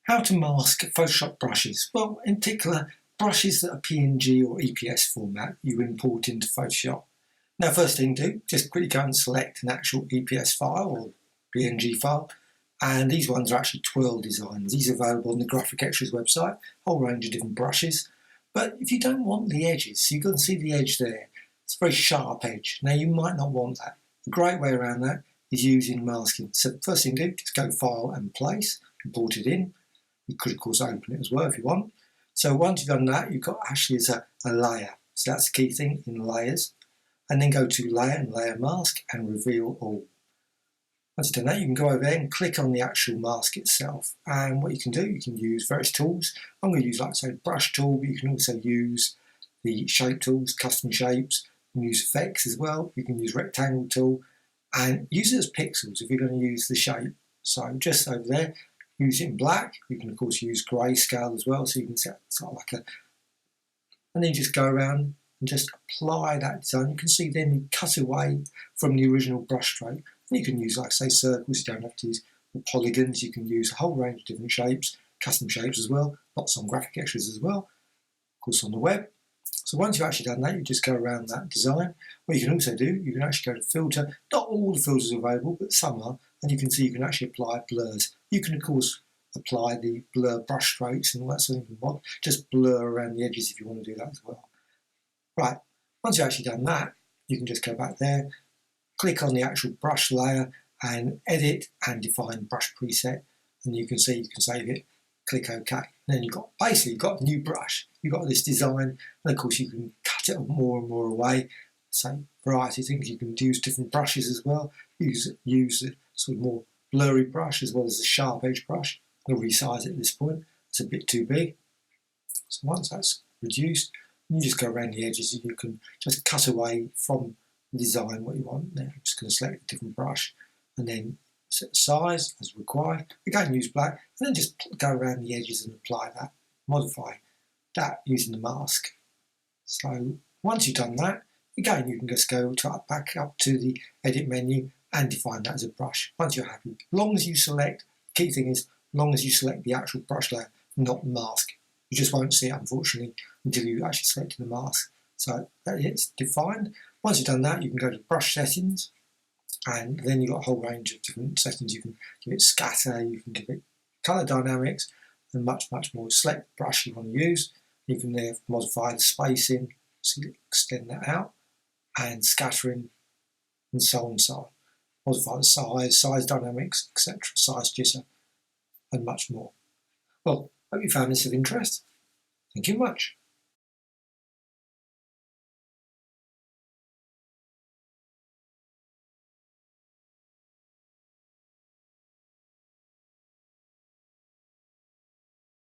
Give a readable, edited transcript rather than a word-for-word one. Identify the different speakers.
Speaker 1: How to mask Photoshop brushes? Well, in particular, brushes that are PNG or EPS format you import into Photoshop. Now, first thing to do, just quickly go and select an actual EPS file or PNG file. And these ones are actually twirl designs. These are available on the Graphic Extras website, a whole range of different brushes. But if you don't want the edges, so you can see the edge there. It's a very sharp edge. Now, you might not want that. A great way around that is using masking. So first thing to do, just go File and Place, import it in. You could, of course, open it as well if you want. So once you've done that, you've got actually as a layer. So that's the key thing in layers. And then go to Layer and Layer Mask and Reveal All. Once you've done that, you can go over there and click on the actual mask itself. And what you can do, you can use various tools. I'm going to use, like I say, brush tool, but you can also use the shape tools, custom shapes. You can use effects as well. You can use rectangle tool and use it as pixels if you're going to use the shape. So just over there, use it in black. You can, of course, use grayscale as well, so you can set sort of like a... And then you just go around and just apply that design. You can see then you cut away from the original brush stroke. And you can use, like I say, circles. You don't have to use polygons. You can use a whole range of different shapes, custom shapes as well. Lots on Graphic Extras as well, of course, on the web. So once you've actually done that, you just go around that design. What you can also do, you can actually go to filter. Not all the filters are available, but some are. And you can see you can actually apply blurs. You can, of course, apply the blur brush strokes and all that sort of thing. Just blur around the edges if you want to do that as well. Right, once you've actually done that, you can just go back there, click on the actual brush layer and edit and define brush preset. And you can see you can save it, click OK. And then you've got a new brush. You've got this design, and of course you can cut it more and more away. So variety of things. You can use different brushes as well. Use the sort of more blurry brush as well as the sharp edge brush. I'm going to resize it at this point. It's a bit too big. So once that's reduced, you just go around the edges and you can just cut away from the design what you want. Now I'm just going to select a different brush and then set the size as required. Again, use black and then just go around the edges and apply that, modify that using the mask. So once you've done that, again, you can just go back up to the edit menu and define that as a brush. Once you're happy, as long as you select, the key thing is, as long as you select the actual brush layer, not mask. You just won't see it, unfortunately, until you actually select the mask. So it's defined. Once you've done that, you can go to brush settings, and then you've got a whole range of different settings. You can give it scatter, you can give it color dynamics, and much, much more. Select the brush you want to use. You can there modify the spacing, so you extend that out, and scattering, and so on and so on. Modify the size dynamics, etc., size jitter, and much more. Well, hope you found this of interest. Thank you much.